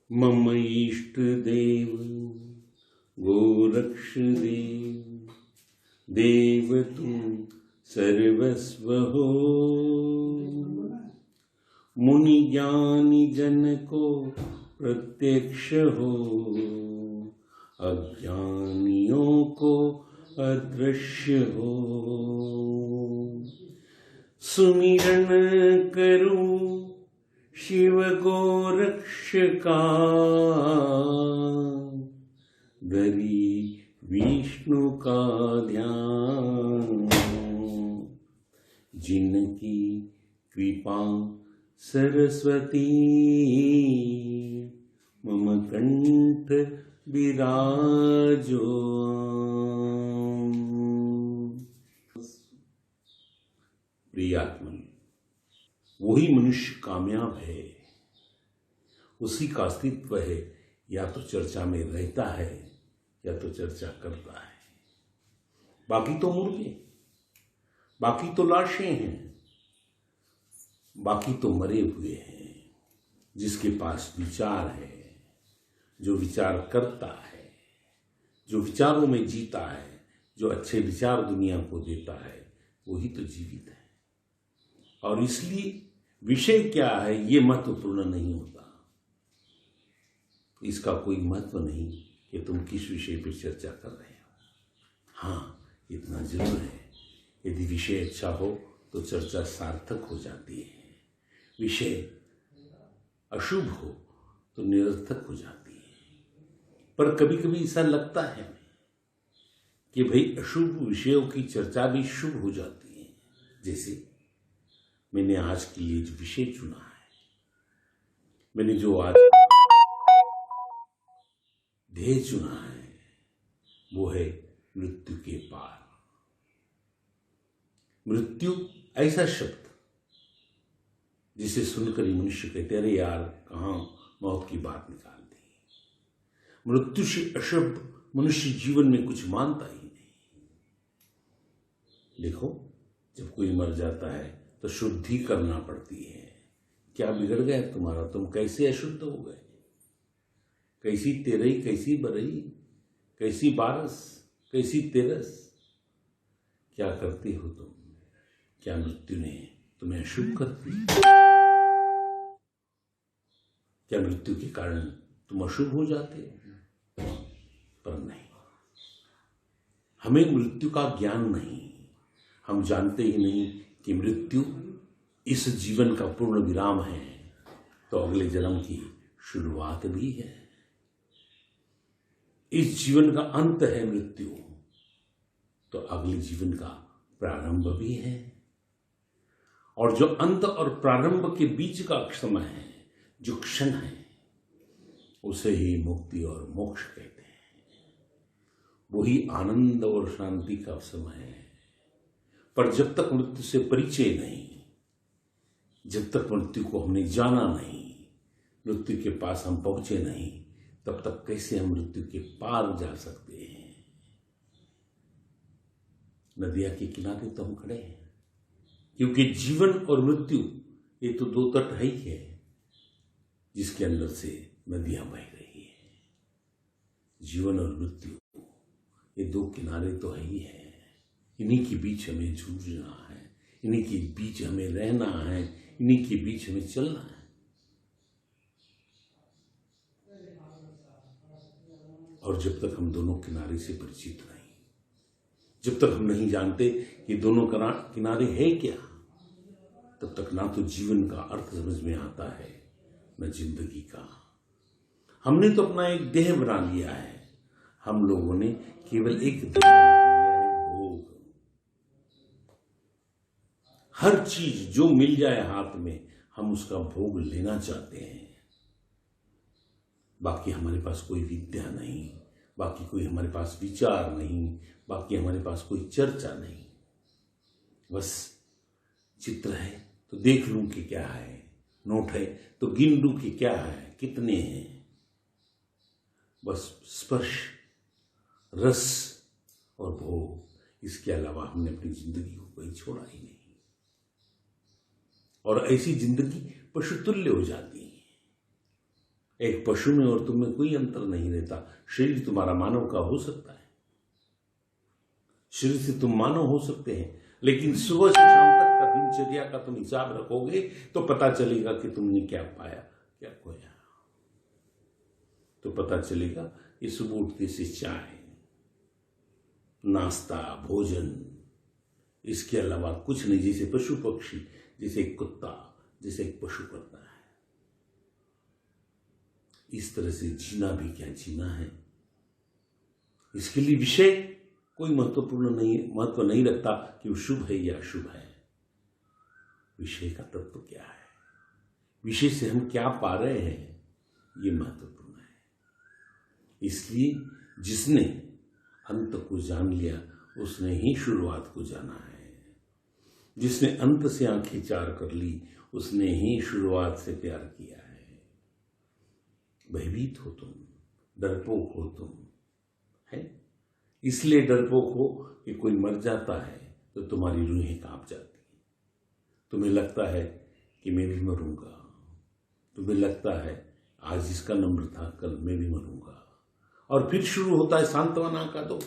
मम इष्टदेव गोरक्षदेव देव तुम सर्वस्व हो। मुनि ज्ञानी जन को प्रत्यक्ष हो, अज्ञानियों को अदृश्य हो। सुमिरन करूं शिव गोरक्ष का, धरी विष्णु का ध्यान। जिनकी कृपा सरस्वती मम कंठ विराजो। प्रियात्मन, वही मनुष्य कामयाब है, उसी का अस्तित्व है। या तो चर्चा में रहता है या तो चर्चा करता है। बाकी तो मुर्गे, बाकी तो लाशें हैं, बाकी तो मरे हुए हैं। जिसके पास विचार है, जो विचार करता है, जो विचारों में जीता है, जो अच्छे विचार दुनिया को देता है, वही तो जीवित है। और इसलिए विषय क्या है ये महत्वपूर्ण नहीं होता। इसका कोई महत्व नहीं कि तुम किस विषय पर चर्चा कर रहे हो। हाँ, इतना जरूर है, यदि विषय अच्छा हो तो चर्चा सार्थक हो जाती है। विषय अशुभ हो तो निरर्थक हो जाती है। पर कभी कभी ऐसा लगता है कि भाई अशुभ विषयों की चर्चा भी शुभ हो जाती है। जैसे मैंने आज के लिए जो विषय चुना है, मैंने जो आज ध्येय चुना है, वो है मृत्यु के पार। मृत्यु ऐसा शब्द जिसे सुनकर ही मनुष्य कहते अरे यार, कहाँ मौत की बात निकाल दी। मृत्यु से अशब्द मनुष्य जीवन में कुछ मानता ही नहीं। देखो, जब कोई मर जाता है तो शुद्धि करना पड़ती है। क्या बिगड़ गया तुम्हारा? तुम कैसे अशुद्ध हो गए? कैसी तेरही, कैसी बरही, कैसी बारस, कैसी तेरस, क्या करती हो तुम? क्या मृत्यु ने तुम्हें अशुभ कर दी? क्या मृत्यु के कारण तुम अशुभ हो जाते हो? पर नहीं, हमें मृत्यु का ज्ञान नहीं। हम जानते ही नहीं कि मृत्यु इस जीवन का पूर्ण विराम है तो अगले जन्म की शुरुआत भी है। इस जीवन का अंत है मृत्यु, तो अगले जीवन का प्रारंभ भी है। और जो अंत और प्रारंभ के बीच का समय है, जो क्षण है, उसे ही मुक्ति और मोक्ष कहते हैं। वही आनंद और शांति का समय है। पर जब तक मृत्यु से परिचय नहीं, जब तक मृत्यु को हमने जाना नहीं, मृत्यु के पास हम पहुंचे नहीं, तब तक कैसे हम मृत्यु के पार जा सकते हैं? नदिया के किनारे तो हम खड़े हैं, क्योंकि जीवन और मृत्यु ये तो दो तट है ही है जिसके अंदर से नदियां बह रही है। जीवन और मृत्यु ये दो किनारे तो है ही है। इन्हीं के बीच हमें जूझना है, इन्हीं के बीच हमें रहना है, इन्हीं के बीच हमें चलना है। और जब तक हम दोनों किनारे से परिचित नहीं, जब तक हम नहीं जानते कि दोनों किनारे है क्या, तब तक ना तो जीवन का अर्थ समझ में आता है, न जिंदगी का। हमने तो अपना एक देह बना लिया है। हम लोगों ने केवल एक देह बना लिया है, भोग। हर चीज जो मिल जाए हाथ में, हम उसका भोग लेना चाहते हैं। बाकी हमारे पास कोई विद्या नहीं, बाकी कोई हमारे पास विचार नहीं, बाकी हमारे पास कोई चर्चा नहीं। बस चित्र है तो देख लूं कि क्या है, नोट है तो गिन लूं कि क्या है, कितने हैं। बस स्पर्श, रस और भोग, इसके अलावा हमने अपनी जिंदगी को कहीं छोड़ा ही नहीं। और ऐसी जिंदगी पशुतुल्य हो जाती है। एक पशु में और तुम में कोई अंतर नहीं रहता। शरीर तुम्हारा मानव का हो सकता है, शरीर से तुम मानव हो सकते हैं, लेकिन सुबह से शाम तक का दिनचर्या का तुम हिसाब रखोगे तो पता चलेगा कि तुमने क्या पाया क्या खोया। तो पता चलेगा कि सुबह उठते से चाय, नाश्ता, भोजन, इसके अलावा कुछ नहीं। जैसे पशु पक्षी, जैसे एक कुत्ता, जैसे एक पशु करता है, इस तरह से जीना भी क्या जीना है। इसके लिए विषय कोई महत्व नहीं रखता कि वो शुभ है या अशुभ है। विषय का तत्व क्या है, विषय से हम क्या पा रहे हैं, ये महत्वपूर्ण है। इसलिए जिसने अंत को जान लिया उसने ही शुरुआत को जाना है। जिसने अंत से आंखें चार कर ली उसने ही शुरुआत से प्यार किया है। भयभीत हो तुम, डरपोक हो तुम, है इसलिए डरपोक हो कि कोई मर जाता है तो तुम्हारी रूहें कांप जाती हैं। तुम्हें लगता है कि मैं भी मरूंगा, तुम्हें लगता है आज इसका नंबर था कल मैं भी मरूंगा। और फिर शुरू होता है सांत्वना का दौर,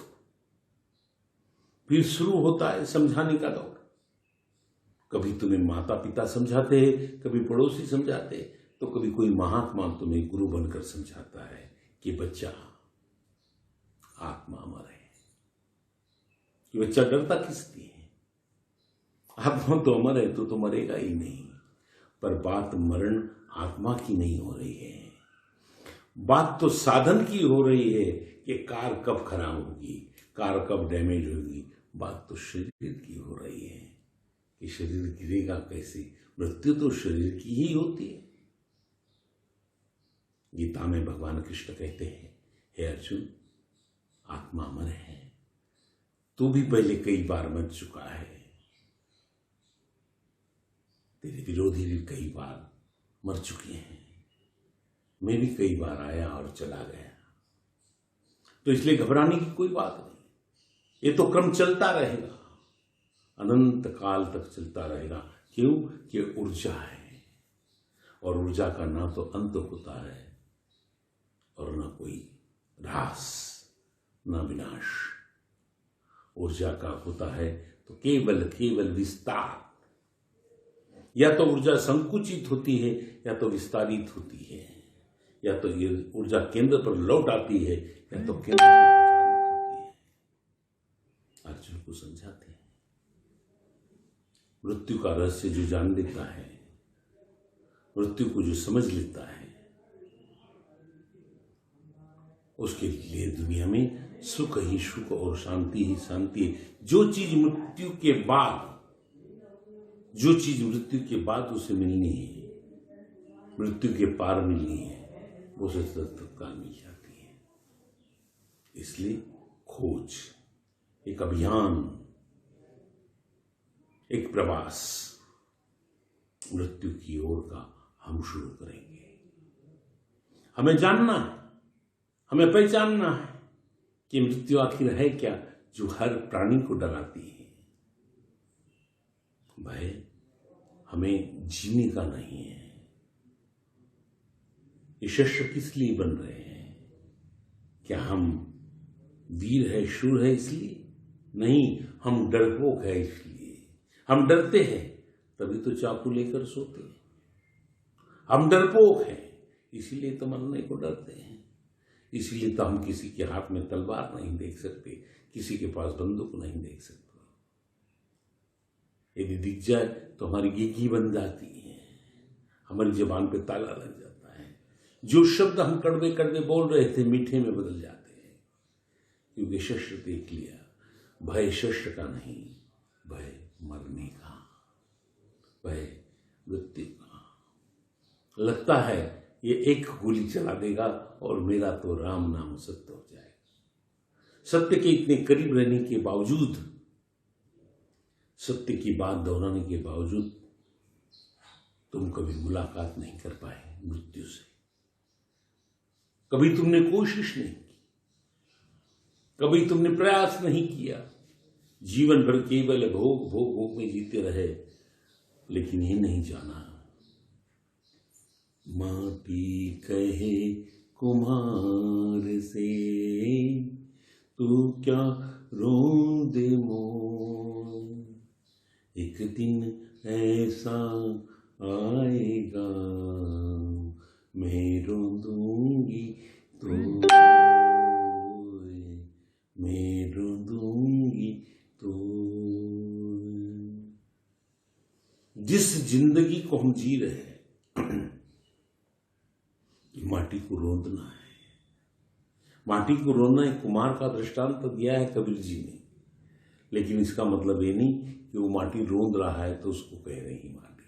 फिर शुरू होता है समझाने का दौर। कभी तुम्हें माता पिता समझाते हैं, कभी पड़ोसी समझाते हैं, तो कभी कोई महात्मा तुम्हें गुरु बनकर समझाता है कि बच्चा आत्मा अमर है। कि बच्चा डरता किस लिए है, आत्मा तो अमर है तो मरेगा ही नहीं। पर बात मरण आत्मा की नहीं हो रही है, बात तो साधन की हो रही है कि कार कब खराब होगी, कार कब डैमेज होगी। बात तो शरीर की हो रही है कि शरीर गिरेगा कैसे। मृत्यु तो शरीर की ही होती है। गीता में भगवान कृष्ण कहते हैं, हे अर्जुन, आत्मा अमर है, तू भी पहले कई बार मर चुका है, तेरे विरोधी भी कई बार मर चुके हैं, मैं भी कई बार आया और चला गया। तो इसलिए घबराने की कोई बात नहीं, ये तो क्रम चलता रहेगा, अनंत काल तक चलता रहेगा। क्यों कि ऊर्जा है, और ऊर्जा का ना तो अंत होता है और ना कोई ह्रास, ना विनाश। ऊर्जा का होता है तो केवल विस्तार। या तो ऊर्जा संकुचित होती है या तो विस्तारित होती है, या तो ये ऊर्जा केंद्र पर लौट आती है या तो केंद्र पर प्रचारित होती है। अर्जुन को समझाते हैं मृत्यु का रहस्य जो जान लेता है, मृत्यु को जो समझ लेता है, उसके लिए दुनिया में सुख ही सुख और शांति ही शांति है। जो चीज मृत्यु के बाद उसे मिलनी है, मृत्यु के पार मिलनी है, वो उसे तत्काल मिल जाती है। इसलिए खोज, एक अभियान, एक प्रवास मृत्यु की ओर का हम शुरू करेंगे। हमें जानना है, हमें पहचानना है कि मृत्यु आखिर है क्या जो हर प्राणी को डराती है। भय हमें जीने का नहीं है। ये शस्त्र किस लिए बन रहे हैं? क्या हम वीर है, शूर है इसलिए? नहीं, हम डरपोक है इसलिए। हम डरते हैं तभी तो चाकू लेकर सोते हैं। हम डरपोक हैं इसीलिए तो मरने को डरते हैं। इसीलिए तो हम किसी के हाथ में तलवार नहीं देख सकते, किसी के पास बंदूक नहीं देख सकते। यदि दिख जाए तो हमारी गीगी बन जाती है, हमारी जुबान पे ताला लग जाता है। जो शब्द हम कड़वे कड़वे बोल रहे थे मीठे में बदल जाते हैं, क्योंकि शस्त्र देख लिया। भय शस्त्र का नहीं, भय मरने का, भय मृत्यु का। लगता है ये एक गोली चला देगा और मेरा तो राम नाम सत्य हो जाएगा। सत्य के इतने करीब रहने के बावजूद, सत्य की बात दोहराने के बावजूद तुम कभी मुलाकात नहीं कर पाए मृत्यु से। कभी तुमने कोशिश नहीं की, कभी तुमने प्रयास नहीं किया। जीवन भर केवल भोग भोग भोग में जीते रहे, लेकिन ये नहीं जाना माटी कहे कुम्हार से, तू क्या रोंदे मोर। एक दिन ऐसा आएगा, मैं रोंदूंगी तो, मैं रोंदूंगी तो। जिस जिंदगी को हम जी रहे हैं, माटी को रोंदना है। माटी को रोना एक कुम्हार का दृष्टांत दिया है कबीर जी ने, लेकिन इसका मतलब ये नहीं कि वो माटी रोंद रहा है तो उसको कह रही माटी।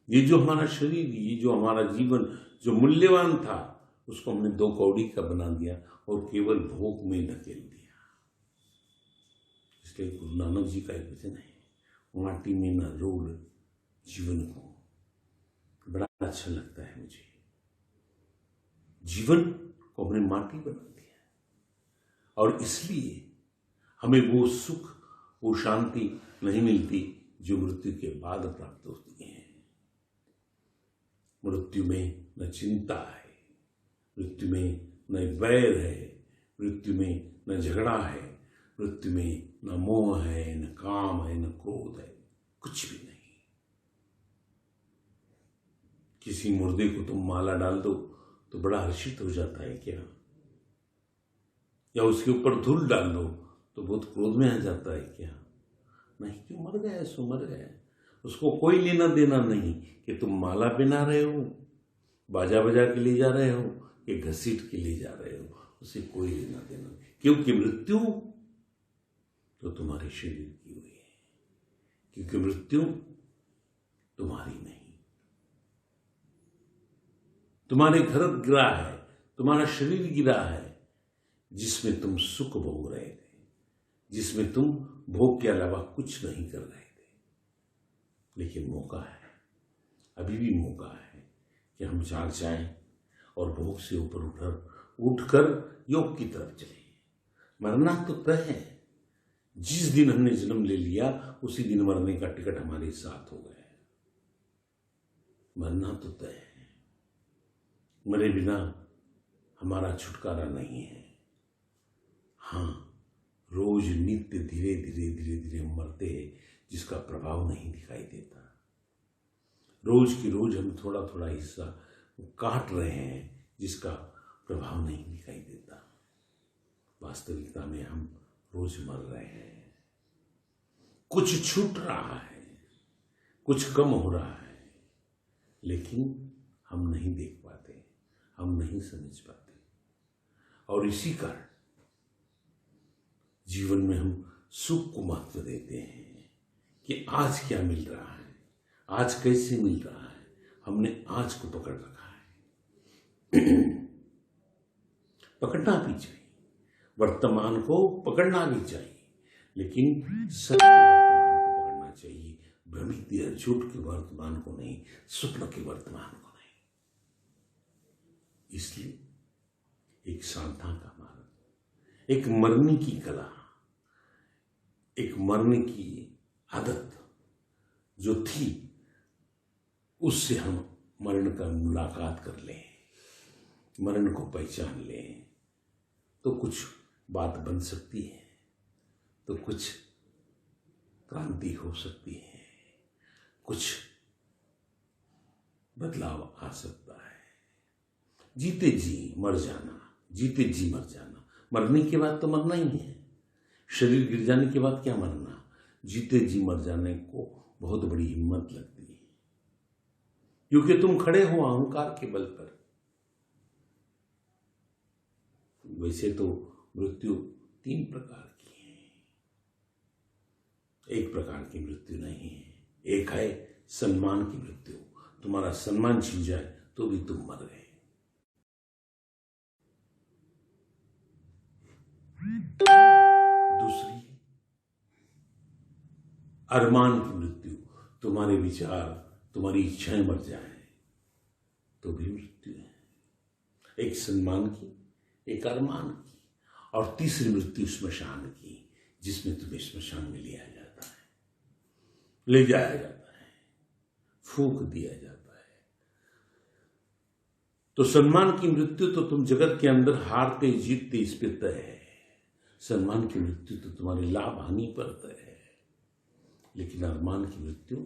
ये जो हमारा शरीर, ये जो हमारा जीवन जो मूल्यवान था, उसको हमने 2 कौड़ी का बना दिया और केवल भोग में धकेल दिया। इसलिए गुरु नानक जी का एक वचन है, माटी में न रोल जीवन को। बड़ा अच्छा लगता है मुझे। जीवन को हमने माटी बना दिया और इसलिए हमें वो सुख, वो शांति नहीं मिलती जो मृत्यु के बाद प्राप्त होती है। मृत्यु में न चिंता है, मृत्यु में न वैर है, मृत्यु में न झगड़ा है, मृत्यु में न मोह है, न काम है, न क्रोध है, कुछ भी नहीं। किसी मुर्दे को तुम माला डाल दो तो बड़ा हर्षित हो जाता है क्या? या उसके ऊपर धूल डाल दो तो बहुत क्रोध में आ जाता है क्या? नहीं, क्यों? मर गया सो मर गया। उसको कोई लेना देना नहीं कि तुम माला पहना रहे हो, बाजा बजा के ले जा रहे हो, कि घसीट के ले जा रहे हो, उसे कोई लेना देना नहीं। क्योंकि मृत्यु तो तुम्हारे शरीर की हुई है, क्योंकि मृत्यु तुम्हारी नहीं। तुम्हारे घर गिरा है, तुम्हारा शरीर गिरा है, जिसमें तुम सुख भोग रहे थे, जिसमें तुम भोग के अलावा कुछ नहीं कर रहे थे। लेकिन मौका है, अभी भी मौका है कि हम जाग जाएं और भोग से ऊपर उठकर योग की तरफ चलें। मरना तो तय है। जिस दिन हमने जन्म ले लिया उसी दिन मरने का टिकट हमारे साथ हो गया है। मरना तो तय है। मरे बिना हमारा छुटकारा नहीं है। हाँ, रोज नित्य धीरे धीरे धीरे धीरे हम मरते हैं, जिसका प्रभाव नहीं दिखाई देता। रोज की रोज हम थोड़ा थोड़ा हिस्सा काट रहे हैं, जिसका प्रभाव नहीं दिखाई देता। वास्तविकता में हम रोज मर रहे हैं। कुछ छूट रहा है, कुछ कम हो रहा है, लेकिन हम नहीं देख पाते, हम नहीं समझ पाते। और इसी कारण जीवन में हम सुख को महत्व देते हैं कि आज क्या मिल रहा है, आज कैसे मिल रहा है। हमने आज को पकड़ रखा है। पकड़ना भी चाहिए, वर्तमान को पकड़ना भी चाहिए, लेकिन सत्य वर्तमान को पकड़ना चाहिए। भ्रमित या झूठ के वर्तमान को नहीं, स्वप्न के वर्तमान को नहीं। इसलिए एक साधना का मार्ग, एक मरने की कला, एक मरने की आदत जो थी, उससे हम मरण का मुलाकात कर लें, मरण को पहचान लें, तो कुछ बात बन सकती है, तो कुछ क्रांति हो सकती है, कुछ बदलाव आ सकता है। जीते जी मर जाना, जीते जी मर जाना। मरने के बाद तो मरना ही है। शरीर गिर जाने के बाद क्या मरना। जीते जी मर जाने को बहुत बड़ी हिम्मत लगती है, क्योंकि तुम खड़े हो अहंकार के बल पर। वैसे तो मृत्यु 3 प्रकार की है, एक प्रकार की मृत्यु नहीं है। एक है सम्मान की मृत्यु, तुम्हारा सम्मान छीन जाए तो भी तुम मर गए। दूसरी अरमान की मृत्यु, तुम्हारे विचार, तुम्हारी इच्छाएं मर जाए तो भी मृत्यु है। एक सम्मान की, एक अरमान की, और तीसरी मृत्यु श्मशान की, जिसमें तुम्हें श्मशान में लिया जाता है, ले जाया जाता है, फूंक दिया जाता है, तो सम्मान की मृत्यु तो तुम जगत के अंदर हारते जीतते इस पे तय है। सम्मान की मृत्यु तो तुम्हारी लाभ हानि पर तय है, लेकिन अरमान की मृत्यु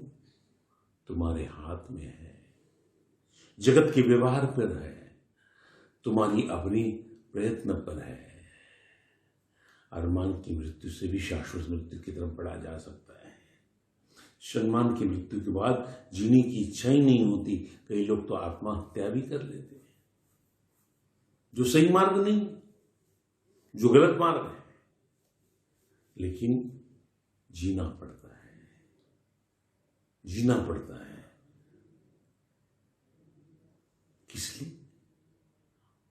तुम्हारे हाथ में है, जगत के व्यवहार पर है, तुम्हारी अपनी प्रयत्न पर है। अरमान की मृत्यु से भी शाश्वत मृत्यु की तरफ बढ़ा जा सकता है। सम्मान की मृत्यु के बाद जीने की इच्छा ही नहीं होती। कई लोग तो आत्महत्या भी कर लेते हैं, जो सही मार्ग नहीं, जो गलत मार्ग है, लेकिन जीना पड़ता है, जीना पड़ता है। किस लिए?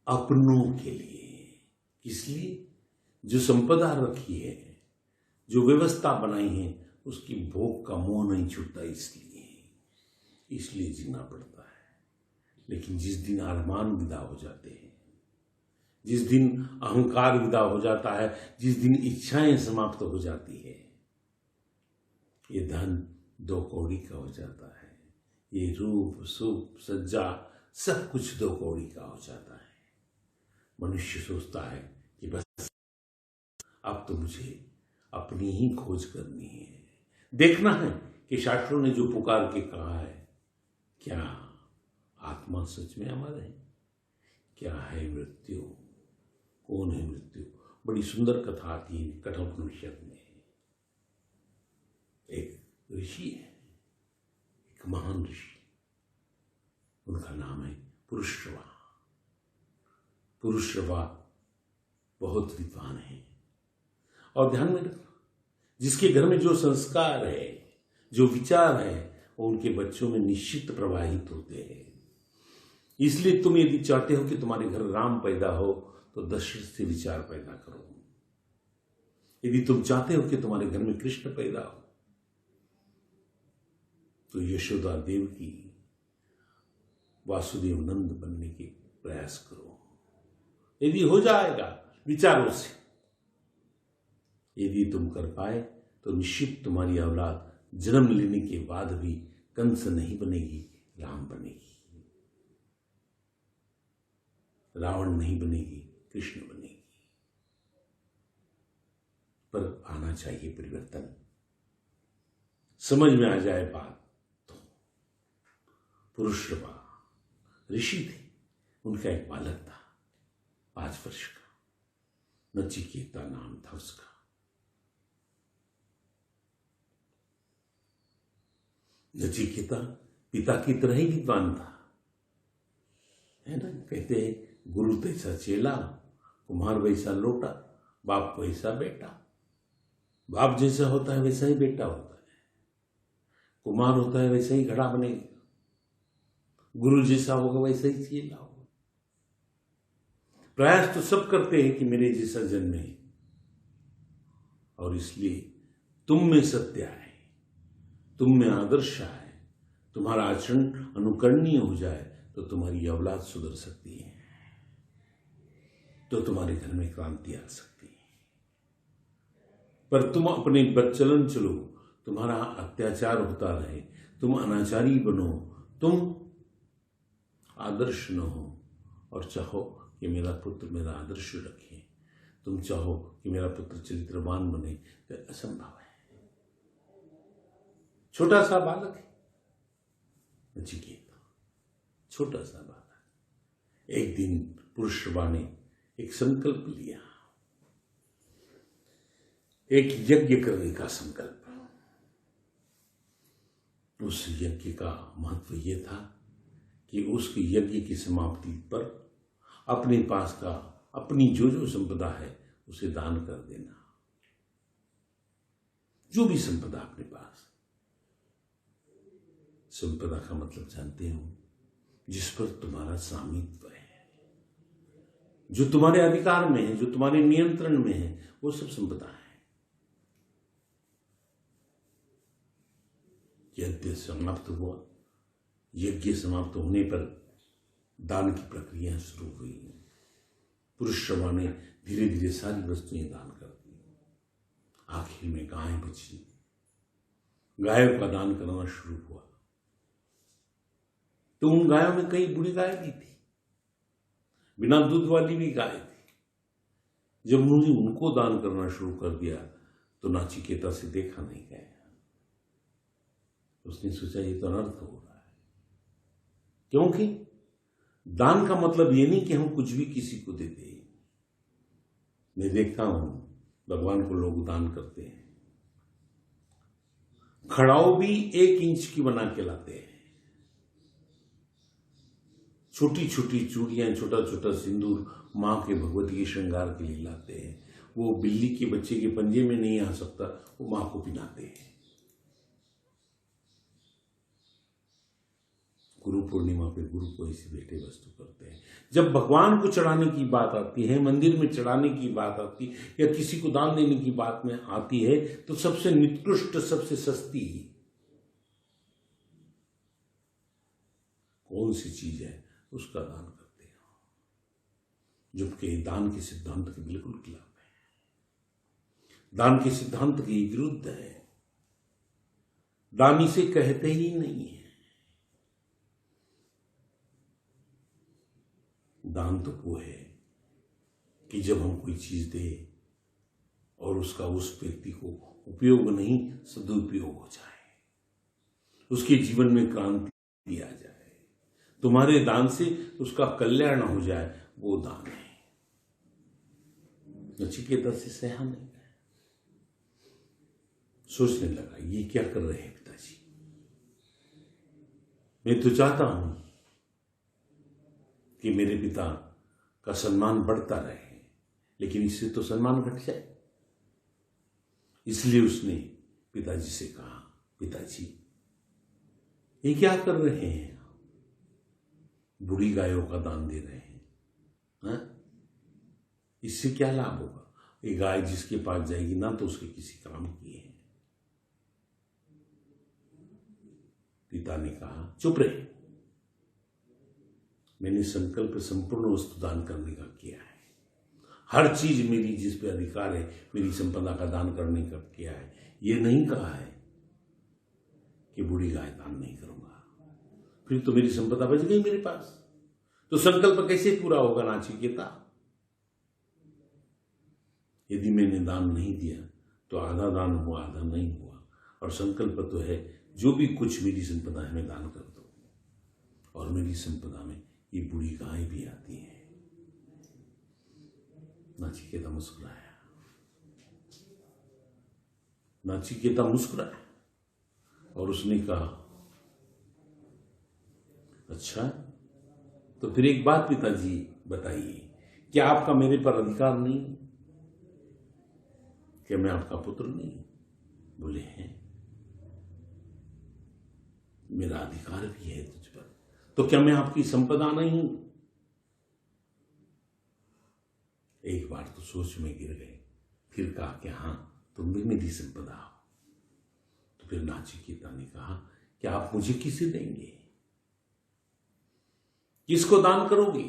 अपनों के लिए। किस लिए? जो संपदा रखी है, जो व्यवस्था बनाई है, उसकी भोग का मोह नहीं छूटता, इसलिए जीना पड़ता है। लेकिन जिस दिन अरमान विदा हो जाते हैं, जिस दिन अहंकार विदा हो जाता है, जिस दिन इच्छाएं समाप्त हो जाती है, ये धन 2 कौड़ी का हो जाता है, ये रूप सूप सज्जा सब कुछ 2 कौड़ी का हो जाता है। मनुष्य सोचता है कि बस अब तो मुझे अपनी ही खोज करनी है। देखना है कि शास्त्रों ने जो पुकार के कहा है, क्या आत्मा सच में अमर है? क्या है मृत्यु? कौन है मृत्यु? बड़ी सुंदर कथा आती है कठोपनिषद में। एक ऋषि है, एक महान ऋषि, उनका नाम है पुरुश्रवा। पुरुश्रवा बहुत विद्वान है, और ध्यान में रखना, जिसके घर में जो संस्कार है, जो विचार है, वो उनके बच्चों में निश्चित प्रवाहित होते हैं। इसलिए तुम यदि चाहते हो कि तुम्हारे घर राम पैदा हो, तो दशरथ से विचार पैदा करो। यदि तुम चाहते हो कि तुम्हारे घर में कृष्ण पैदा हो, तो यशोदा देव की वासुदेव नंद बनने के प्रयास करो। यदि हो जाएगा विचारों से, यदि तुम कर पाए, तो निश्चित तुम्हारी औलाद जन्म लेने के बाद भी कंस नहीं बनेगी, राम बनेगी। रावण नहीं बनेगी, कृष्ण बनेगी। पर आना चाहिए परिवर्तन, समझ में आ जाए बात तो। पुरुश्रवा ऋषि थे, उनका एक बालक था 5 वर्ष का, नचिकेता नाम था उसका। नचिकेता पिता की तरह ही विद्वान था, है ना। कहते हैं गुरु तैसा चेला, कुम्हार वैसा लोटा, बाप वैसा बेटा। बाप जैसा होता है वैसा ही बेटा होता है, कुम्हार होता है वैसा ही घड़ा बनेगा, गुरु जैसा होगा वैसा ही चेला होगा। प्रयास तो सब करते हैं कि मेरे जैसा जन्मे, और इसलिए तुम में सत्य आए, तुम में आदर्श आए, तुम्हारा आचरण अनुकरणीय हो जाए, तो तुम्हारी औलाद सुधर सकती है, तो तुम्हारे घर में क्रांति आ सकती है। पर तुम अपने बदचलन चलो, तुम्हारा अत्याचार होता रहे, तुम अनाचारी बनो, तुम आदर्श न हो, और चाहो कि मेरा पुत्र मेरा आदर्श रखे, तुम चाहो कि मेरा पुत्र चरित्रवान बने, तो असंभव है। छोटा सा बालक है नचिकेता, छोटा सा बालक। एक दिन पुरुश्रवा ने एक संकल्प लिया, एक यज्ञ करने का संकल्प। उस यज्ञ का महत्व यह था कि उस यज्ञ की समाप्ति पर अपने पास का, अपनी जो जो संपदा है उसे दान कर देना। जो भी संपदा अपने पास, संपदा का मतलब जानते हो, जिस पर तुम्हारा स्वामित्व है, जो तुम्हारे अधिकार में है, जो तुम्हारे नियंत्रण में है, वो सब संपदा है। यज्ञ समाप्त हुआ, यज्ञ समाप्त होने पर दान की प्रक्रिया शुरू हुई। पुरुश्रवा ने धीरे धीरे सारी वस्तुएं दान कर दी। आखिर में गाय बची, गायों का दान करना शुरू हुआ। तो उन गायों में कई बुरी गाय भी थी, बिना दूध वाली भी गाय थी। जब उन्होंने उनको दान करना शुरू कर दिया तो नाचिकेता से देखा नहीं गया। उसने सोचा ये तो अनर्थ हो रहा है, क्योंकि दान का मतलब ये नहीं कि हम कुछ भी किसी को देते। मैं देखता हूं भगवान को लोग दान करते हैं, खड़ाऊ भी 1 इंच की बना के लाते हैं, छोटी छोटी चूड़ियां, छोटा छोटा सिंदूर मां के भगवती के श्रृंगार के लिए लाते हैं। वो बिल्ली के बच्चे के पंजे में नहीं आ सकता, वो मां को पिलाते हैं। गुरु पूर्णिमा पे गुरु को ऐसी भेंटे वस्तु करते हैं। जब भगवान को चढ़ाने की बात आती है, मंदिर में चढ़ाने की बात आती है, या किसी को दान देने की बात में आती है, तो सबसे निकृष्ट, सबसे सस्ती कौन सी चीज है उसका दान करते हैं, जबकि दान के सिद्धांत के बिल्कुल खिलाफ है, दान के सिद्धांत के विरुद्ध है। दान इसे कहते ही नहीं है। दान तो वो है कि जब हम कोई चीज दे और उसका उस व्यक्ति को उपयोग नहीं सदुपयोग हो जाए, उसके जीवन में क्रांति आ जाए, तुम्हारे दान से उसका कल्याण हो जाए, वो दान है। नचिकेता से सहा नहीं गया, सोचने लगा ये क्या कर रहे हैं पिताजी। मैं तो चाहता हूं कि मेरे पिता का सम्मान बढ़ता रहे, लेकिन इससे तो सम्मान घट जाए। इसलिए उसने पिताजी से कहा, पिताजी ये क्या कर रहे हैं, बूढ़ी गायों का दान दे रहे हैं, हा? इससे क्या लाभ होगा। ये गाय जिसके पास जाएगी ना तो उसके किसी काम की है। पिता ने कहा चुप रहे, मैंने संकल्प संपूर्ण वस्तु दान करने का किया है। हर चीज मेरी जिस पे अधिकार है, मेरी संपदा का दान करने का किया है। ये नहीं कहा है कि बूढ़ी गाय दान नहीं करूंगा, फिर तो मेरी संपदा बच गई मेरे पास। तो संकल्प कैसे पूरा होगा नाचिकेता। यदि मैंने दान नहीं दिया तो आधा दान हुआ, आधा नहीं हुआ। और संकल्प तो है जो भी कुछ मेरी संपदा है मैं दान कर दूं। और मेरी संपदा में ये बूढ़ी गाय भी आती है। नाचिकेता मुस्कुराया, नाचिकेता मुस्कुराया और उसने कहा अच्छा तो फिर एक बात पिताजी बताइए, क्या आपका मेरे पर अधिकार नहीं? क्या मैं आपका पुत्र नहीं? बोले हैं, मेरा अधिकार भी है तुझ पर। तो क्या मैं आपकी संपदा नहीं? एक बार तो सोच में गिर गए, फिर कहा कि हां तुम भी मेरी संपदा हो। तो फिर नाचिकेता ने कहा कि आप मुझे किसे देंगे, किसको दान करोगे?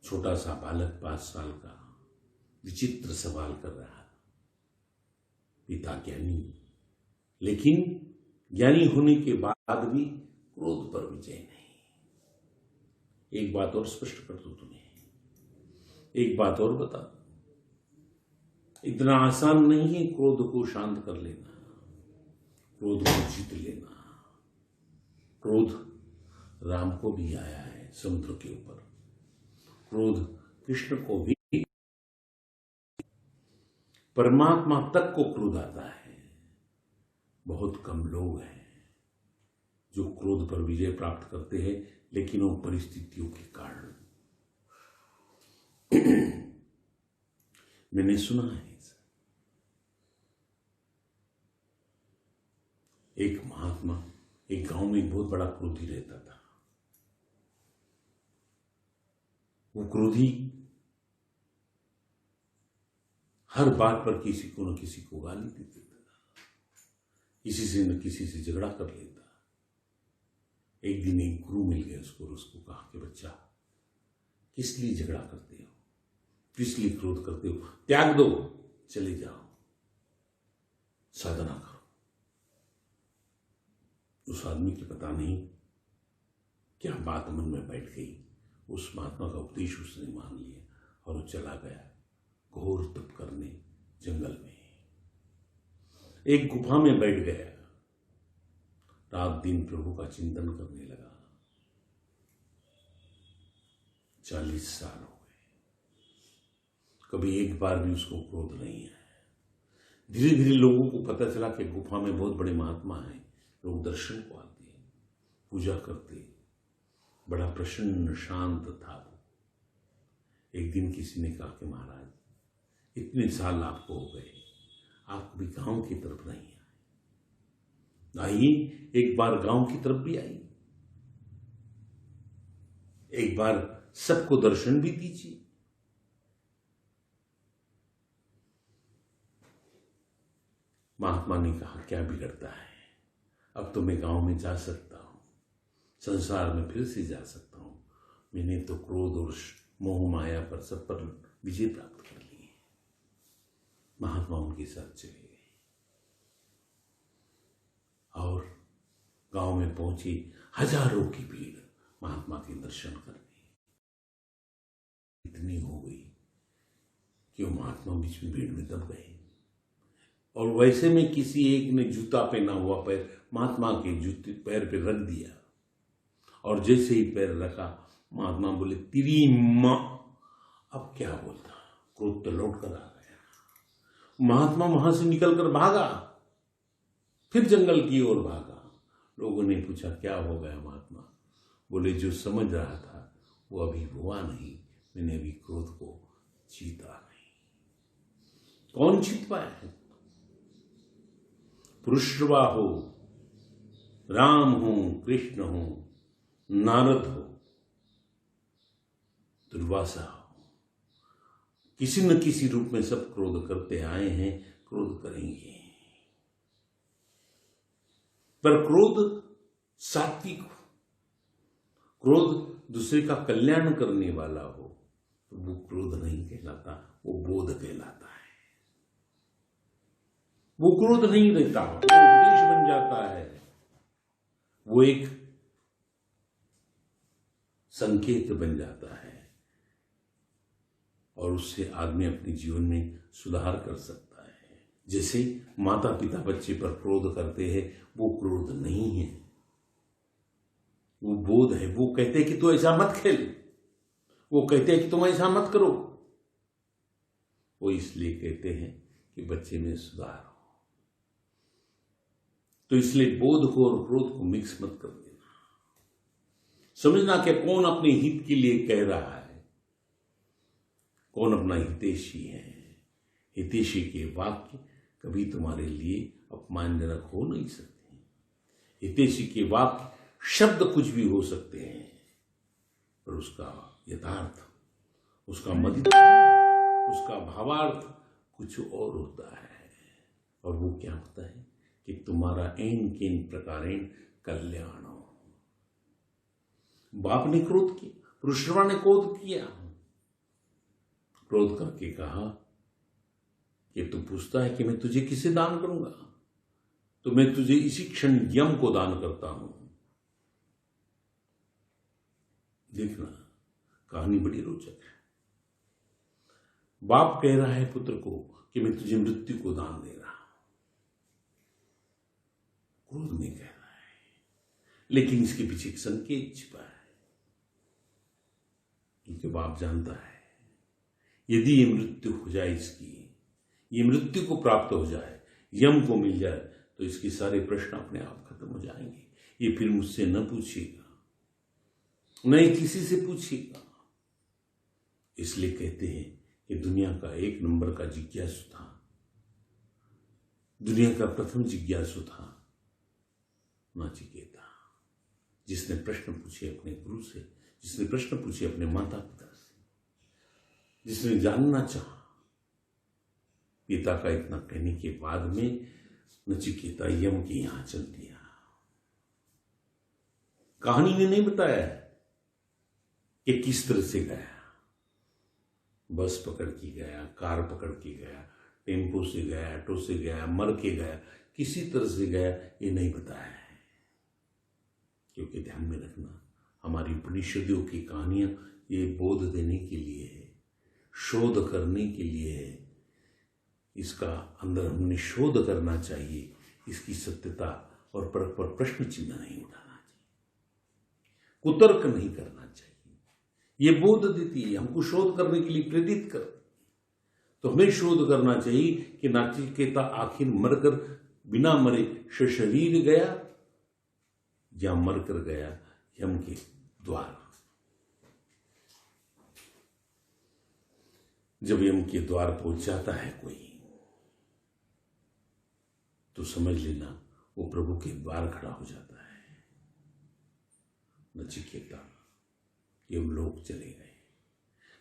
छोटा सा बालक 5 साल का विचित्र सवाल कर रहा था। पिता ज्ञानी, लेकिन ज्ञानी होने के बाद भी क्रोध पर विजय नहीं। एक बात और स्पष्ट कर दूं तुम्हें, एक बात और बता दूं, इतना आसान नहीं है क्रोध को शांत कर लेना, क्रोध को जीत लेना। क्रोध राम को भी आया है समुद्र के ऊपर, क्रोध कृष्ण को भी, परमात्मा तक को क्रोध आता है। बहुत कम लोग हैं जो क्रोध पर विजय प्राप्त करते हैं, लेकिन वो परिस्थितियों के कारण। मैंने सुना है एक महात्मा एक गांव में एक बहुत बड़ा क्रोधी रहता था। वो क्रोधी हर बात पर किसी को न किसी को गाली देता था, किसी से न किसी से झगड़ा कर लेता। एक दिन एक गुरु मिल गए उसको, और उसको कहा कि बच्चा किस लिए झगड़ा करते हो, किस लिए क्रोध करते हो, त्याग दो, चले जाओ, साधना करो। उस आदमी की पता नहीं क्या बात मन में बैठ गई। उस महात्मा का उपदेश उसने मान लिया और वो चला गया घोर तप करने जंगल में। एक गुफा में बैठ गया, रात दिन प्रभु का चिंतन करने लगा। 40 साल हो गए, कभी एक बार भी उसको क्रोध नहीं आया। धीरे धीरे लोगों को पता चला कि गुफा में बहुत बड़े महात्मा हैं। लोग दर्शन को आते, पूजा करते, बड़ा प्रसन्न शांत था वो। एक दिन किसी ने कहा कि महाराज, इतने साल आपको हो गए, आप कभी गांव की तरफ नहीं आए, आइए एक बार गांव की तरफ भी आइए, एक बार सबको दर्शन भी दीजिए। महात्मा ने कहा, क्या बिगड़ता है, अब तो मैं गांव में जा सकता हूं, संसार में फिर से जा सकता हूं। मैंने तो क्रोध और मोह माया पर सब पर विजय प्राप्त कर ली है। महात्मा उनके साथ चले गए और गांव में पहुंची। हजारों की भीड़ महात्मा के दर्शन करने इतनी हो गई कि वो महात्मा बीच में भीड़ में दब गए। और वैसे में किसी एक ने जूता पहना हुआ पैर महात्मा के जूते पैर पे रख दिया, और जैसे ही पैर रखा, महात्मा बोले, तेरी मां। अब क्या बोलता, क्रोध तो लौट कर आ गया। महात्मा वहां से निकलकर भागा, फिर जंगल की ओर भागा। लोगों ने पूछा, क्या हो गया महात्मा? बोले, जो समझ रहा था वो अभी हुआ नहीं, मैंने अभी क्रोध को जीता नहीं। कौन जीत पाया है? पुरुषवा हो, राम हो, कृष्ण हो, नारद हो, दुर्वासा हो, किसी न किसी रूप में सब क्रोध करते आए हैं, क्रोध करेंगे। पर क्रोध सात्विक हो, क्रोध दूसरे का कल्याण करने वाला हो, तो वो क्रोध नहीं कहलाता, वो बोध कहलाता है। वो क्रोध नहीं रहता, वो उपदेश बन जाता है, वो एक संकेत बन जाता है, और उससे आदमी अपने जीवन में सुधार कर सकता है। जैसे माता पिता बच्चे पर क्रोध करते हैं, वो क्रोध नहीं है, वो बोध है। वो कहते हैं कि तू ऐसा मत खेल, वो कहते हैं कि तुम ऐसा मत करो। वो इसलिए कहते हैं कि बच्चे में सुधार हो। तो इसलिए बोध को और क्रोध को मिक्स मत कर देना। समझना कि कौन अपने हित के लिए कह रहा है, कौन अपना हितैषी है। हितैषी के वाक्य कभी तुम्हारे लिए अपमानजनक हो नहीं सकते। हितैषी के वाक्य शब्द कुछ भी हो सकते हैं, पर उसका यथार्थ, उसका मदित, उसका भावार्थ कुछ और होता है। और वो क्या होता है कि तुम्हारा एन केन प्रकारेण कल्याण हो। बाप ने क्रोध किया, पुरुषवा ने क्रोध किया, क्रोध करके कहा कि तू पूछता है कि मैं तुझे किसे दान करूंगा, तो मैं तुझे इसी क्षण यम को दान करता हूं। देखना, कहानी बड़ी रोचक है। बाप कह रहा है पुत्र को कि मैं तुझे मृत्यु को दान दे रहा हूं। क्रोध नहीं कह रहा है, लेकिन इसके पीछे एक संकेत छिपा है। क्योंकि बाप जानता है यदि ये मृत्यु हो जाए, इसकी ये मृत्यु को प्राप्त हो जाए, यम को मिल जाए, तो इसके सारे प्रश्न अपने आप खत्म हो जाएंगे। ये फिर मुझसे न पूछेगा, न ही किसी से पूछेगा। इसलिए कहते हैं कि दुनिया का एक नंबर का जिज्ञासु था, दुनिया का प्रथम जिज्ञासु था नाचिकेता, जिसने प्रश्न पूछे अपने गुरु से, जिसने प्रश्न पूछे अपने माता पिता से, जिसने जानना चाहा। पिता का इतना कहने के बाद में नचिकेता यम के यहां चल दिया। कहानी ने नहीं बताया कि किस तरह से गया, बस पकड़ के गया, कार पकड़ के गया, टेम्पो से गया, ऑटो से गया, मर के गया, किसी तरह से गया, ये नहीं बताया है। क्योंकि ध्यान में रखना, हम हमारी उपनिषदों की कहानियां ये बोध देने के लिए है, शोध करने के लिए है। इसका अंदर हमने शोध करना चाहिए, इसकी सत्यता और परख पर प्रश्न चिन्ह नहीं उठाना चाहिए, कुतर्क नहीं करना चाहिए। ये बोध देती है, हमको शोध करने के लिए प्रेरित कर। तो हमें शोध करना चाहिए कि नाचिकेता आखिर मरकर बिना मरे सशरीर गया या मरकर गया यम के द्वार। जब यम के द्वार पहुंच जाता है कोई, तो समझ लेना वो प्रभु के द्वार खड़ा हो जाता है। नचिकेता यमलोक चले गए।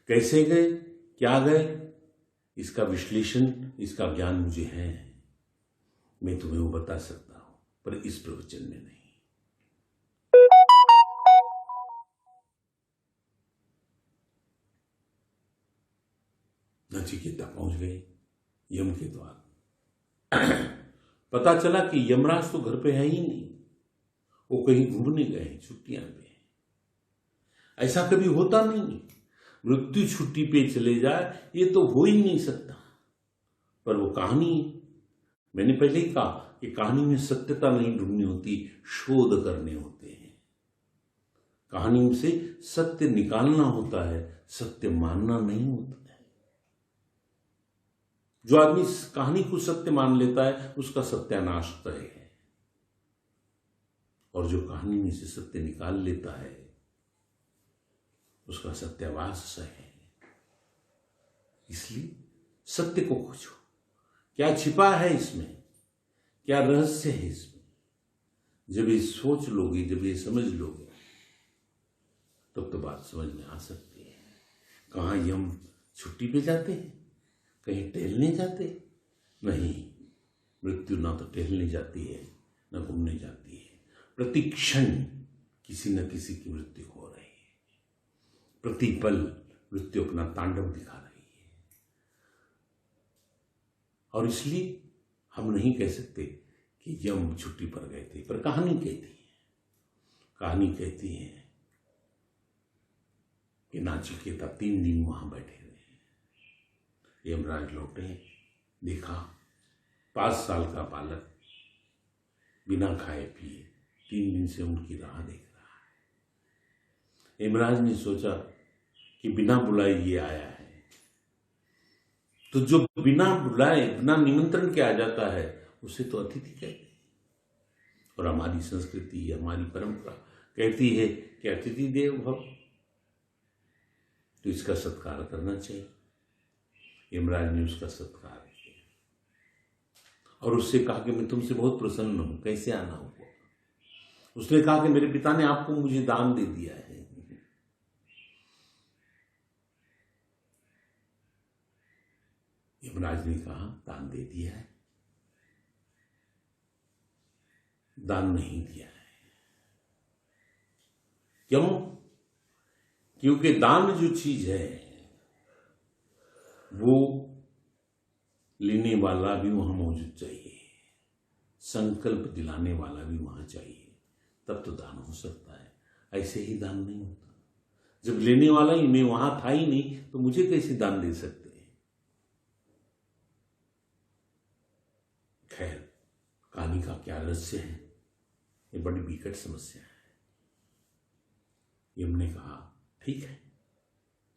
कैसे गए, क्या गए, इसका विश्लेषण, इसका ज्ञान मुझे है, मैं तुम्हें वो बता सकता हूं, पर इस प्रवचन में नहीं। नचिकेता पहुंच गए यम के द्वार। पता चला कि यमराज तो घर पे है ही नहीं, वो कहीं घूमने गए, छुट्टियां पे। ऐसा कभी होता नहीं, मृत्यु छुट्टी पे चले जाए, ये तो हो ही नहीं सकता। पर वो कहानी, मैंने पहले ही कहा कि कहानी में सत्यता नहीं ढूंढनी होती, शोध करने होते हैं। कहानी से सत्य निकालना होता है, सत्य मानना नहीं होता है। जो आदमी इस कहानी को सत्य मान लेता है उसका सत्यानाश तय है, और जो कहानी में से सत्य निकाल लेता है उसका सत्यावास सही है। इसलिए सत्य को खोजो, क्या छिपा है इसमें, क्या रहस्य है इसमें। जब ये सोच लोगे, जब ये समझ लोगे, तब तो बात समझ में आ सकती है। कहाँ यम छुट्टी पे जाते हैं, कहीं टहलने जाते नहीं। मृत्यु ना तो टहलने जाती है, ना घूमने जाती है। प्रति क्षण किसी न किसी की मृत्यु हो रही है, प्रतिपल मृत्यु अपना तांडव दिखा रही है। और इसलिए हम नहीं कह सकते कि यम छुट्टी पर गए थे, पर कहानी कहती है कि नाचिकेता 3 दिन वहां बैठे रहे। यमराज लौटे, देखा 5 साल का बालक बिना खाए पिए 3 दिन से उनकी राह देख रहा है। यमराज ने सोचा कि बिना बुलाए ये आया है, तो जो बिना बुलाए, बिना निमंत्रण के आ जाता है उसे तो अतिथि कहते हैं। और हमारी संस्कृति, हमारी परंपरा कहती है कि अतिथि देव भव, तो इसका सत्कार करना चाहिए। यमराज ने उसका सत्कार किया और उससे कहा कि मैं तुमसे बहुत प्रसन्न हूं, कैसे आना हुआ। उसने कहा कि मेरे पिता ने आपको मुझे दान दे दिया है। यमराज ने कहा दान दे दिया है, दान नहीं दिया है। क्यों? क्योंकि दान जो चीज है वो लेने वाला भी वहां मौजूद चाहिए, संकल्प दिलाने वाला भी वहां चाहिए, तब तो दान हो सकता है। ऐसे ही दान नहीं होता। जब लेने वाला ही मैं वहां था ही नहीं, तो मुझे कैसे दान दे सकते हैं। खैर, कहानी का क्या रहस्य है, ये बड़ी विकट समस्या है। यम ने कहा ठीक है,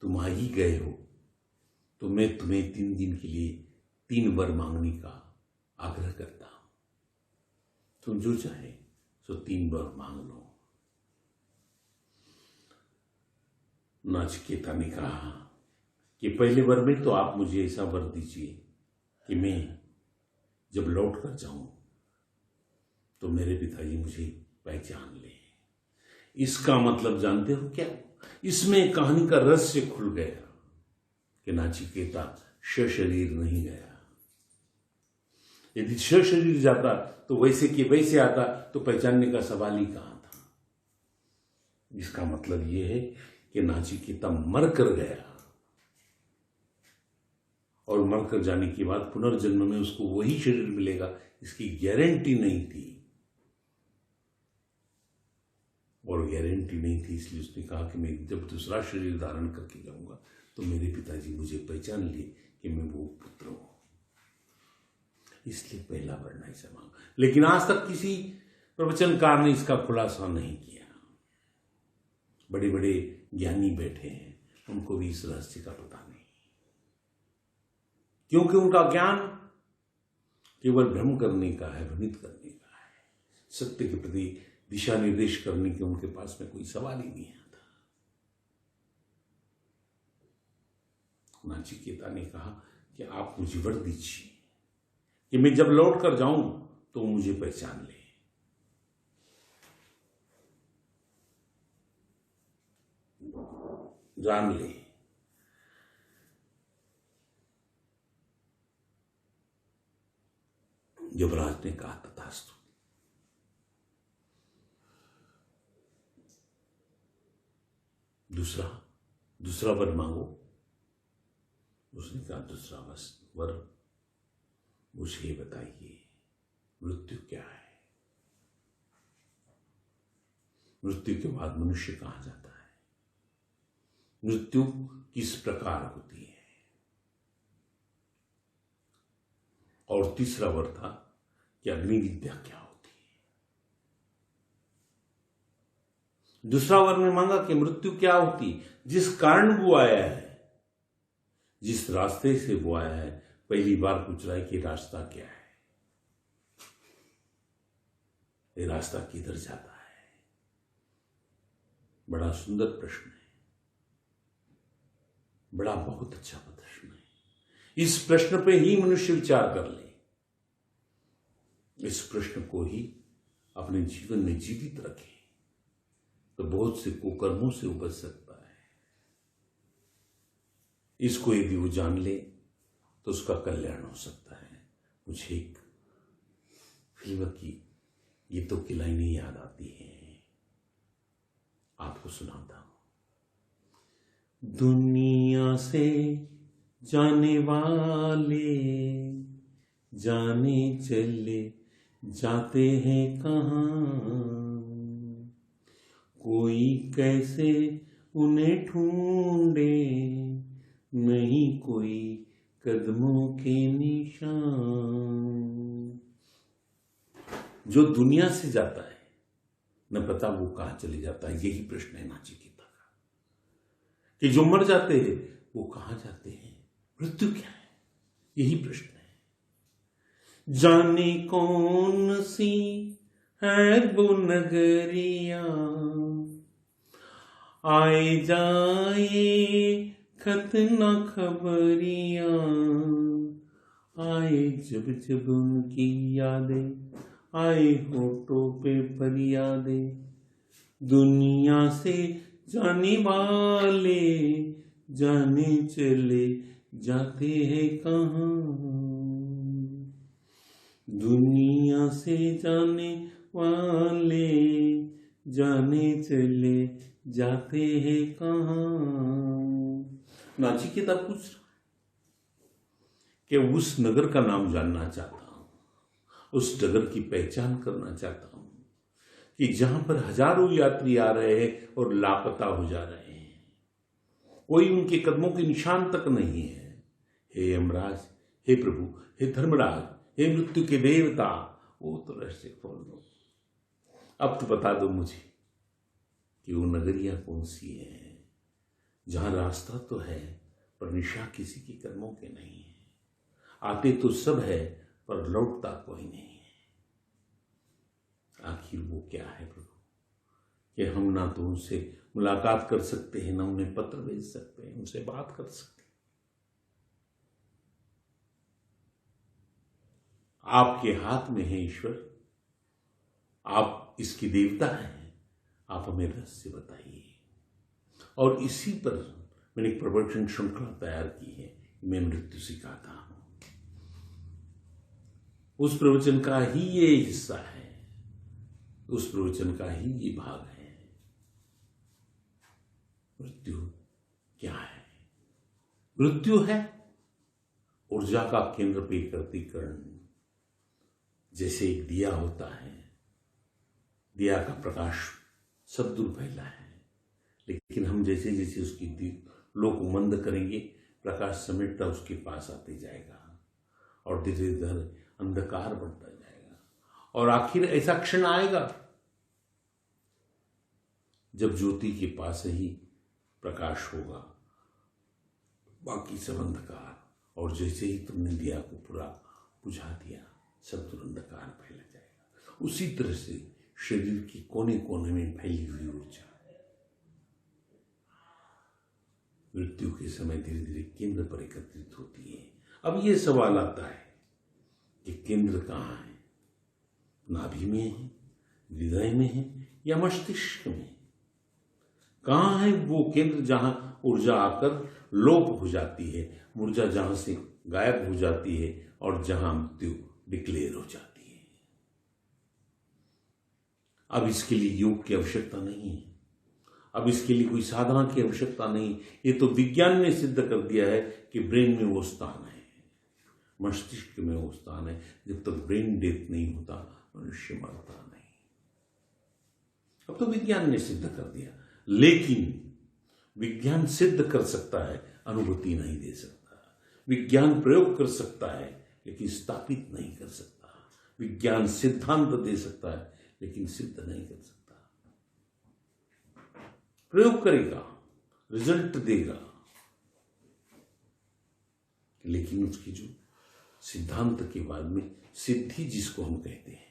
तुम आ ही गए हो तो मैं तुम्हें 3 दिन के लिए 3 वर मांगने का आग्रह करता हूं। तुम जो चाहे सो 3 वर मांग लो। नाचिकेता ने कहा कि पहले वर में तो आप मुझे ऐसा वर दीजिए कि मैं जब लौट कर जाऊं तो मेरे पिताजी मुझे पहचान ले। इसका मतलब जानते हो क्या? इसमें कहानी का रहस्य खुल गया कि नाचिकेता सशरीर नहीं गया। यदि सशरीर जाता तो वैसे कि वैसे आता तो पहचानने का सवाल ही कहां था। इसका मतलब यह है कि नाचिकेता मर कर गया और मरकर जाने के बाद पुनर्जन्म में उसको वही शरीर मिलेगा, इसकी गारंटी नहीं थी। और और गारंटी नहीं थी, इसलिए उसने कहा कि मैं जब दूसरा शरीर धारण करके जाऊंगा तो मेरे पिताजी मुझे पहचान लिए कि मैं वो पुत्र हूं, इसलिए पहला वर्ण ऐसा मांगा। लेकिन आज तक किसी प्रवचनकार ने इसका खुलासा नहीं किया। बड़े बड़े ज्ञानी बैठे हैं, उनको भी इस रहस्य का पता नहीं, क्योंकि उनका ज्ञान केवल भ्रम करने का है, भ्रमित करने का है। सत्य के प्रति दिशा निर्देश करने के उनके पास में कोई सवाल ही नहीं आता। नाचिकेता ने कहा कि आप मुझे वर दीजिए कि मैं जब लौट कर जाऊं तो मुझे पहचान ले। जान ले। युवराज ने कहा तथास्तु। दूसरा वर मांगो। उसने कहा दूसरा वर मुझे बताइए, मृत्यु क्या है? मृत्यु के बाद मनुष्य कहां जाता है? मृत्यु किस प्रकार होती है? और तीसरा वर था कि अग्नि विद्या क्या होती है? दूसरा वर में मांगा कि मृत्यु क्या होती, जिस कारण वो आया है, जिस रास्ते से वो आया है। पहली बार पूछ रहा है कि रास्ता क्या है, ये रास्ता किधर जाता है? बड़ा सुंदर प्रश्न है, बड़ा बहुत अच्छा प्रश्न है। इस प्रश्न पे ही मनुष्य विचार कर ले, इस प्रश्न को ही अपने जीवन में जीवित रखे तो बहुत से कुकर्मों से बच सकता है। इसको यदि वो जान ले तो उसका कल्याण हो सकता है। मुझे एक फिल्म की गीतों की लाइनें याद आती हैं, आपको सुनाता हूं। दुनिया से जाने वाले जाने चले जाते हैं कहाँ, कोई कैसे उन्हें ढूंढे, नहीं कोई कदमों के निशान। जो दुनिया से जाता है न पता वो कहां चले जाता है। यही प्रश्न है नाचिकेता का कि जो मर जाते हैं वो कहां जाते हैं, मृत्यु क्या है, यही प्रश्न है। जाने कौन सी है वो नगरिया, आए जाए खत न खबरिया, आए जब जब उनकी यादें, आए होठों पे फरियादें। दुनिया से जाने वाले जाने चले जाते हैं कहाँ, दुनिया से जाने वाले जाने चले जाते हैं कहाँ। नाचिकेता पूछ रहा कि उस नगर का नाम जानना चाहता हूं, उस नगर की पहचान करना चाहता हूं कि जहां पर हजारों यात्री आ रहे हैं और लापता हो जा रहे हैं, कोई उनके कदमों के निशान तक नहीं है। हे यमराज, हे प्रभु, हे धर्मराज, हे मृत्यु के देवता, वो तो रहस्य खोल दो। अब तो बता दो मुझे कि वो नगरिया कौन सी है जहां रास्ता तो है पर निशा किसी के कर्मों के नहीं है, आते तो सब है पर लौटता कोई नहीं है। आखिर वो क्या है प्रभु कि हम ना तो उनसे मुलाकात कर सकते हैं, ना उन्हें पत्र भेज सकते हैं, उनसे बात कर सकते हैं। आपके हाथ में है ईश्वर, आप इसकी देवता हैं, आप हमें रहस्य बताइए। और इसी पर मैंने एक प्रवचन श्रृंखला तैयार की है, मैं मृत्यु सिखाता हूं। उस प्रवचन का ही ये हिस्सा है, उस प्रवचन का ही ये भाग है। मृत्यु क्या है? मृत्यु है ऊर्जा का केंद्र पे कर्तीकरण। जैसे एक दिया होता है, दिया का प्रकाश सब दूर फैला है। लेकिन हम जैसे जैसे उसकी लोक मंद करेंगे, प्रकाश समेटता उसके पास आते जाएगा और धीरे धीरे अंधकार बढ़ता जाएगा। और आखिर ऐसा क्षण आएगा जब ज्योति के पास ही प्रकाश होगा, बाकी सब अंधकार। और जैसे ही तुमने दिया को पूरा बुझा दिया, सब दूर अंधकार फैल जाएगा। उसी तरह से शरीर के कोने कोने में फैली हुई ऊर्जा मृत्यु के समय धीरे धीरे केंद्र पर एकत्रित होती है। अब ये सवाल आता है कि केंद्र कहाँ है? नाभि में है, हृदय में है या मस्तिष्क में? कहाँ है वो केंद्र जहां ऊर्जा आकर लोप हो जाती है, ऊर्जा जहां से गायब हो जाती है और जहां मृत्यु डिक्लेयर हो जाती है? अब इसके लिए योग की आवश्यकता नहीं है, अब इसके लिए कोई साधना की आवश्यकता नहीं। ये तो विज्ञान ने सिद्ध कर दिया है कि ब्रेन में वो स्थान है, मस्तिष्क में वो स्थान है। जब तक ब्रेन डेथ नहीं होता मनुष्य मरता नहीं। अब तो विज्ञान ने सिद्ध कर दिया, लेकिन विज्ञान सिद्ध कर सकता है, अनुभूति नहीं दे सकता। विज्ञान प्रयोग कर सकता है लेकिन स्थापित नहीं कर सकता। विज्ञान सिद्धांत दे सकता है लेकिन सिद्ध नहीं कर सकता। प्रयोग करेगा, रिजल्ट देगा, लेकिन उसकी जो सिद्धांत के बाद में सिद्धि जिसको हम कहते हैं,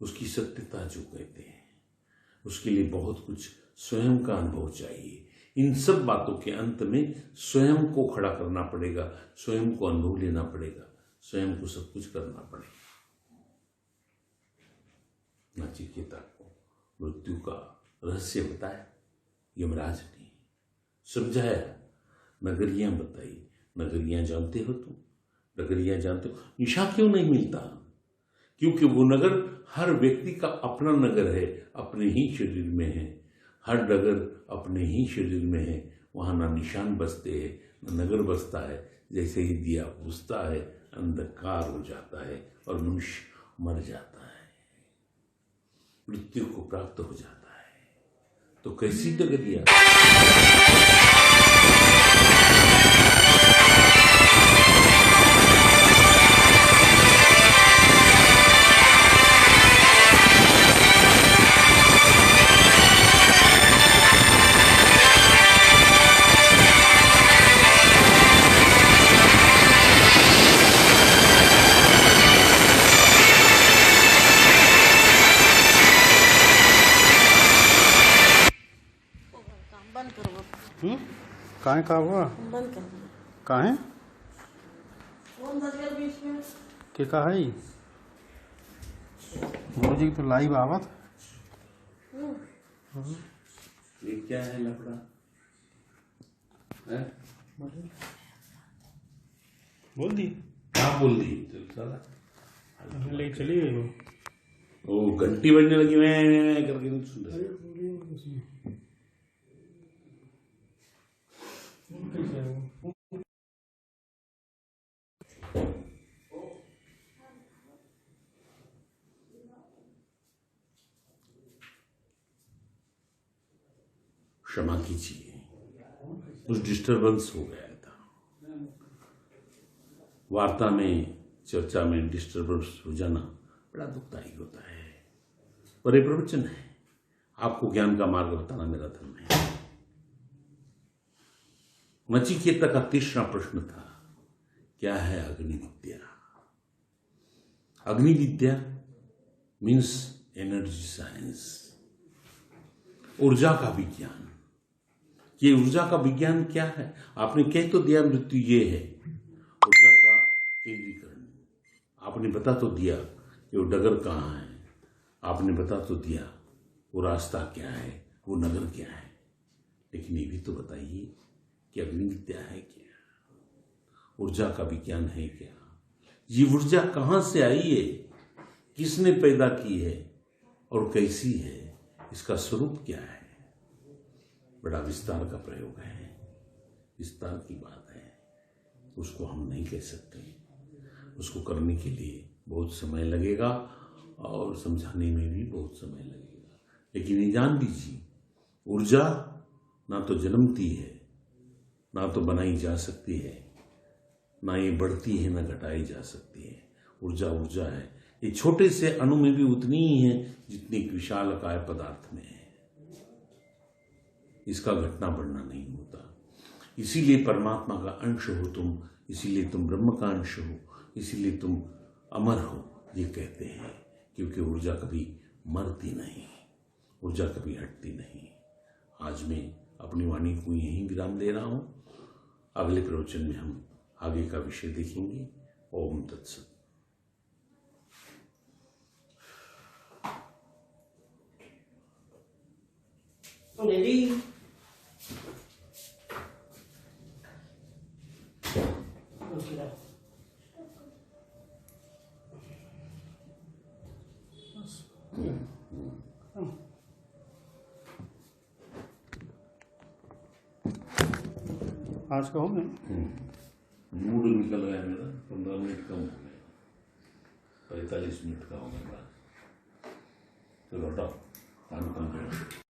उसकी सत्यता जो कहते हैं, उसके लिए बहुत कुछ स्वयं का अनुभव चाहिए। इन सब बातों के अंत में स्वयं को खड़ा करना पड़ेगा, स्वयं को अनुभव लेना पड़ेगा, स्वयं को सब कुछ करना पड़ेगा। नचिकेता को मृत्यु का रहस्य बताया यमराज ने, समझाया, नगरियां बताई। नगरियां जानते हो तुम? नगरियां जानते हो? निशा क्यों नहीं मिलता? क्योंकि वो नगर हर व्यक्ति का अपना नगर है, अपने ही शरीर में है। हर नगर अपने ही शरीर में है, वहां ना निशान बसते हैं ना नगर बसता है। जैसे ही दिया बुझता है अंधकार हो जाता है और मनुष्य मर जाता है, मृत्यु को प्राप्त हो जाता है। तो कैसी नगरिया? काहे का हुआ? बंद कर काहे फोन बज गया बीच में। के का है? गुरु जी तो लाइव आवत। ये क्या है लफड़ा? बोल दी, क्या बोल दी? चल साला ले चली गई वो घंटी बजने लगी, मैं करके नहीं सुन रहा। क्षमा कीजिए, कुछ डिस्टरबेंस हो गया था। वार्ता में, चर्चा में डिस्टरबेंस हो जाना बड़ा दुखदायी होता है, पर ये प्रवचन है, आपको ज्ञान का मार्ग बताना मेरा धर्म है। नचिकेता का तीसरा प्रश्न था, क्या है अग्नि विद्या? अग्नि विद्या मीन्स एनर्जी साइंस, ऊर्जा का विज्ञान। ये ऊर्जा का विज्ञान क्या है? आपने कह तो दिया मृत्यु ये है, ऊर्जा का केंद्रीकरण। आपने बता तो दिया कि वो डगर कहाँ है, आपने बता तो दिया वो रास्ता क्या है, वो नगर क्या है, लेकिन ये भी तो बताइए कि अग्नि विद्या है क्या, ऊर्जा का विज्ञान है क्या? ये ऊर्जा कहाँ से आई है, किसने पैदा की है और कैसी है, इसका स्वरूप क्या है? बड़ा विस्तार का प्रयोग है, विस्तार की बात है, उसको हम नहीं कह सकते। उसको करने के लिए बहुत समय लगेगा और समझाने में भी बहुत समय लगेगा। लेकिन ये जान लीजिए, ऊर्जा ना तो जन्मती है, ना तो बनाई जा सकती है, ना ये बढ़ती है, ना घटाई जा सकती है। ऊर्जा ऊर्जा है। ये छोटे से अणु में भी उतनी ही है जितनी एक विशालकाय पदार्थ में है। इसका घटना बढ़ना नहीं होता। इसीलिए परमात्मा का अंश हो तुम, इसीलिए तुम ब्रह्म का अंश हो, इसीलिए तुम अमर हो, ये कहते हैं। क्योंकि ऊर्जा कभी मरती नहीं, ऊर्जा कभी हटती नहीं। आज मैं अपनी वाणी को यहीं विराम दे रहा हूं। अगले प्रवचन में हम आगे का विषय देखेंगे। ओम तत्सत। रेडी। आज का हो गया। मूड निकल गया मेरा। 15 मिनट कम हो गया, 45 मिनट का हो गया। चलो हटाओ, काम कम करो।